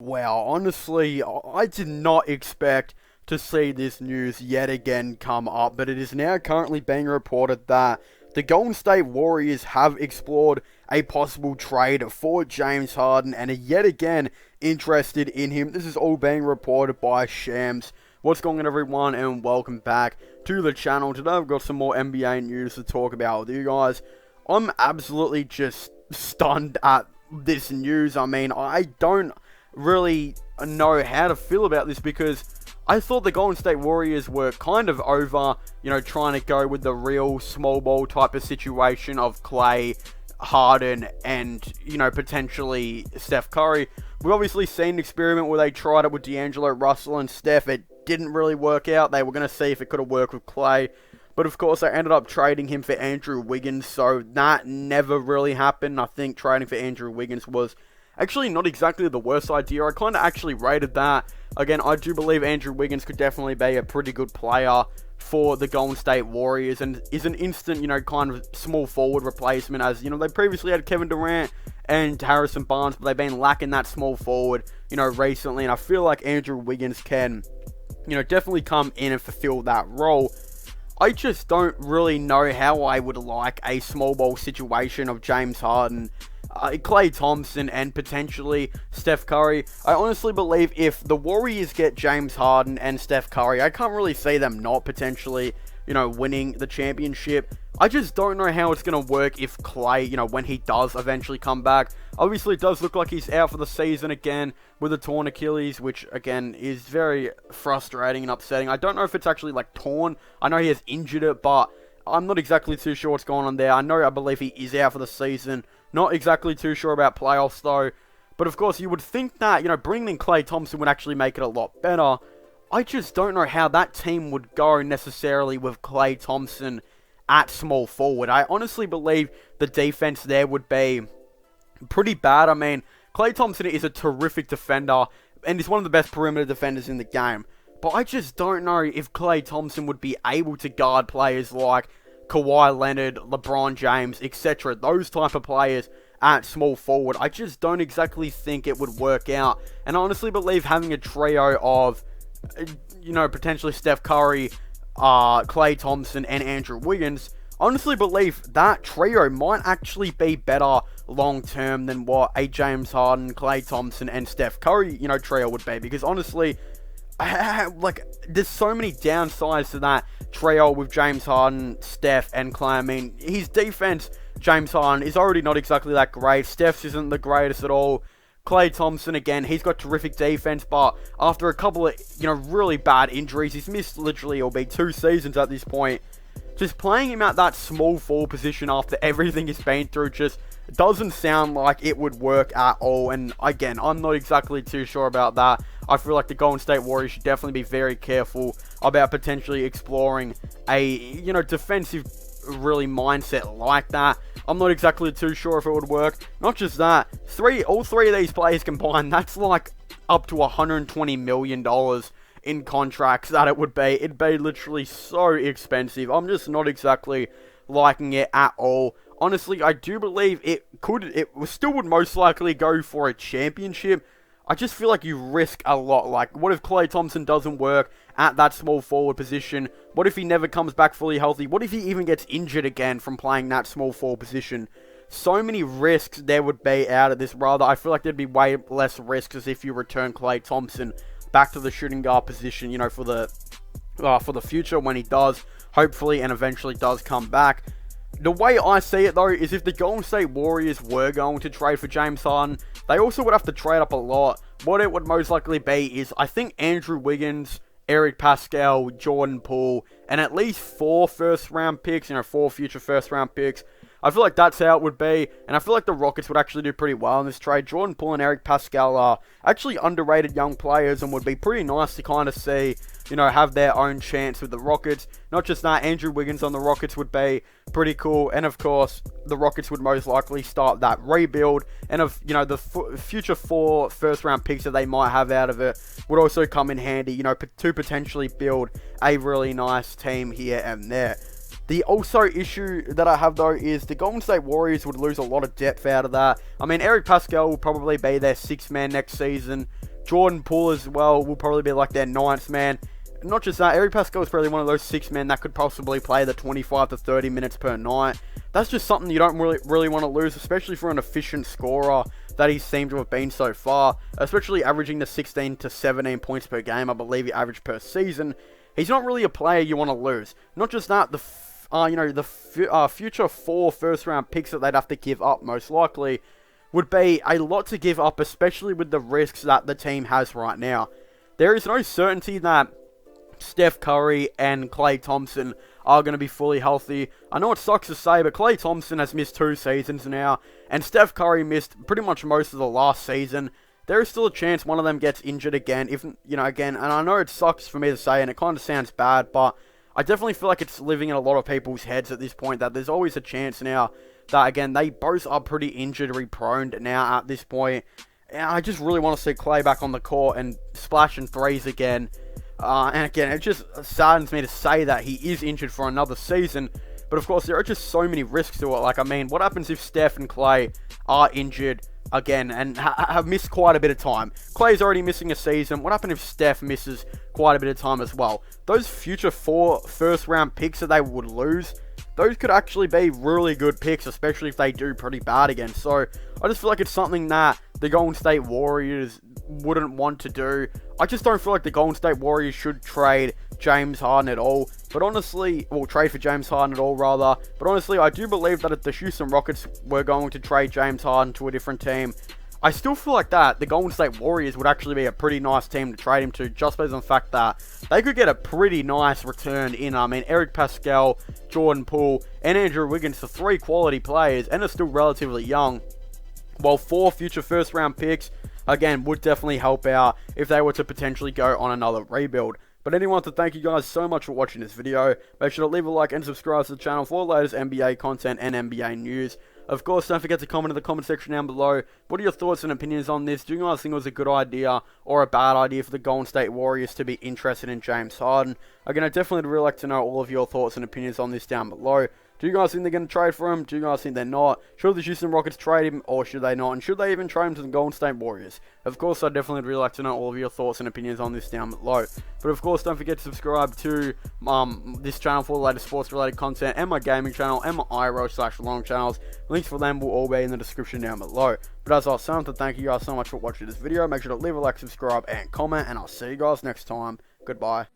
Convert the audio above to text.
Wow, honestly, I did not expect to see this news yet again come up, but it is now currently being reported that the Golden State Warriors have explored a possible trade for James Harden and are yet again interested in him. This is all being reported by Shams. What's going on, everyone, and welcome back to the channel. Today I've got some more NBA news to talk about with you guys. I'm absolutely just stunned at this news. I don't really know how to feel about this because I thought the Golden State Warriors were kind of over, trying to go with the real small ball type of situation of Clay, Harden, and, potentially Steph Curry. We've obviously seen an experiment where they tried it with D'Angelo Russell and Steph. It didn't really work out. They were going to see if it could have worked with Clay. But of course, they ended up trading him for Andrew Wiggins, so that never really happened. I think trading for Andrew Wiggins was actually not exactly the worst idea. I kind of actually rated that. Again, I do believe Andrew Wiggins could definitely be a pretty good player for the Golden State Warriors and is an instant, kind of small forward replacement as, they previously had Kevin Durant and Harrison Barnes, but they've been lacking that small forward, recently. And I feel like Andrew Wiggins can, definitely come in and fulfill that role. I just don't really know how I would like a small ball situation of James Harden, Klay Thompson, and potentially Steph Curry. I honestly believe if the Warriors get James Harden and Steph Curry, I can't really see them not potentially, winning the championship. I just don't know how it's going to work if Klay, when he does eventually come back. Obviously, it does look like he's out for the season again with a torn Achilles, which, again, is very frustrating and upsetting. I don't know if it's actually, torn. I know he has injured it, but I'm not exactly too sure what's going on there. I believe he is out for the season. Not exactly too sure about playoffs, though. But, of course, you would think that, bringing in Klay Thompson would actually make it a lot better. I just don't know how that team would go necessarily with Klay Thompson at small forward. I honestly believe the defense there would be pretty bad. Klay Thompson is a terrific defender and is one of the best perimeter defenders in the game. But I just don't know if Klay Thompson would be able to guard players like Kawhi Leonard, LeBron James, etc. Those type of players at small forward. I just don't exactly think it would work out. And I honestly believe having a trio of, potentially Steph Curry, Klay Thompson, and Andrew Wiggins, honestly believe that trio might actually be better long term than what a James Harden, Klay Thompson, and Steph Curry, trio would be. Because honestly, there's so many downsides to that trio with James Harden, Steph, and Klay. His defense, James Harden, is already not exactly that great. Steph's isn't the greatest at all. Klay Thompson, again, he's got terrific defense, but after a couple of, really bad injuries, he's missed literally, it'll be 2 seasons at this point. Just playing him at that small forward position after everything he's been through just doesn't sound like it would work at all. And again, I'm not exactly too sure about that. I feel like the Golden State Warriors should definitely be very careful about potentially exploring a, defensive really mindset like that. I'm not exactly too sure if it would work. Not just that, all three of these players combined, that's like up to $120 million in contracts that it would be. It'd be literally so expensive. I'm just not exactly liking it at all. Honestly, I do believe it still would most likely go for a championship. I just feel like you risk a lot. Like, what if Klay Thompson doesn't work at that small forward position? What if he never comes back fully healthy? What if he even gets injured again from playing that small forward position? So many risks there would be out of this. Rather, I feel like there'd be way less risks as if you return Klay Thompson back to the shooting guard position, for the future when he does, hopefully, and eventually does come back. The way I see it, though, is if the Golden State Warriors were going to trade for James Harden, they also would have to trade up a lot. What it would most likely be is, I think, Andrew Wiggins, Eric Pascal, Jordan Poole, and at least 4 first-round picks, 4 future first-round picks. I feel like that's how it would be, and I feel like the Rockets would actually do pretty well in this trade. Jordan Poole and Eric Pascal are actually underrated young players and would be pretty nice to kind of see, have their own chance with the Rockets. Not just that, Andrew Wiggins on the Rockets would be pretty cool, and of course, the Rockets would most likely start that rebuild, and the future 4 first-round picks that they might have out of it would also come in handy, to potentially build a really nice team here and there. The also issue that I have, though, is the Golden State Warriors would lose a lot of depth out of that. Eric Pascal will probably be their 6th man next season. Jordan Poole as well will probably be like their ninth man. Not just that, Eric Pascal is probably one of those 6 men that could possibly play the 25 to 30 minutes per night. That's just something you don't really want to lose, especially for an efficient scorer that he seemed to have been so far, especially averaging the 16 to 17 points per game, I believe he averaged per season. He's not really a player you want to lose. Not just that, the future 4 first-round picks that they'd have to give up, most likely, would be a lot to give up, especially with the risks that the team has right now. There is no certainty that Steph Curry and Klay Thompson are going to be fully healthy. I know it sucks to say, but Klay Thompson has missed 2 seasons now, and Steph Curry missed pretty much most of the last season. There is still a chance one of them gets injured again, and I know it sucks for me to say, and it kind of sounds bad, but I definitely feel like it's living in a lot of people's heads at this point, that there's always a chance now that, again, they both are pretty injury prone now at this point. And I just really want to see Klay back on the court and splashing threes again. And again, it just saddens me to say that he is injured for another season. But of course, there are just so many risks to it. Like, I mean, what happens if Steph and Klay are injured again and have missed quite a bit of time? Klay's already missing a season. What happens if Steph misses quite a bit of time as well? Those future 4 first-round picks that they would lose, those could actually be really good picks, especially if they do pretty bad again. So, I just feel like it's something that the Golden State Warriors wouldn't want to do. I just don't feel like the Golden State Warriors should trade James Harden at all. But honestly, trade for James Harden at all, rather. But honestly, I do believe that if the Houston Rockets were going to trade James Harden to a different team, I still feel like that the Golden State Warriors would actually be a pretty nice team to trade him to, just based on the fact that they could get a pretty nice return in. I mean, Eric Pascal, Jordan Poole, and Andrew Wiggins are 3 quality players, and are still relatively young. While 4 future first-round picks, again, would definitely help out if they were to potentially go on another rebuild. But anyway, I want to thank you guys so much for watching this video. Make sure to leave a like and subscribe to the channel for the latest NBA content and NBA news. Of course, don't forget to comment in the comment section down below. What are your thoughts and opinions on this? Do you guys think it was a good idea or a bad idea for the Golden State Warriors to be interested in James Harden? Again, I definitely would really like to know all of your thoughts and opinions on this down below. Do you guys think they're going to trade for him? Do you guys think they're not? Should the Houston Rockets trade him, or should they not? And should they even trade him to the Golden State Warriors? Of course, I definitely would really like to know all of your thoughts and opinions on this down below. But of course, don't forget to subscribe to this channel for the latest sports-related content, and my gaming channel, and my IRO/long channels. Links for them will all be in the description down below. But as I was saying, to thank you guys so much for watching this video. Make sure to leave a like, subscribe, and comment, and I'll see you guys next time. Goodbye.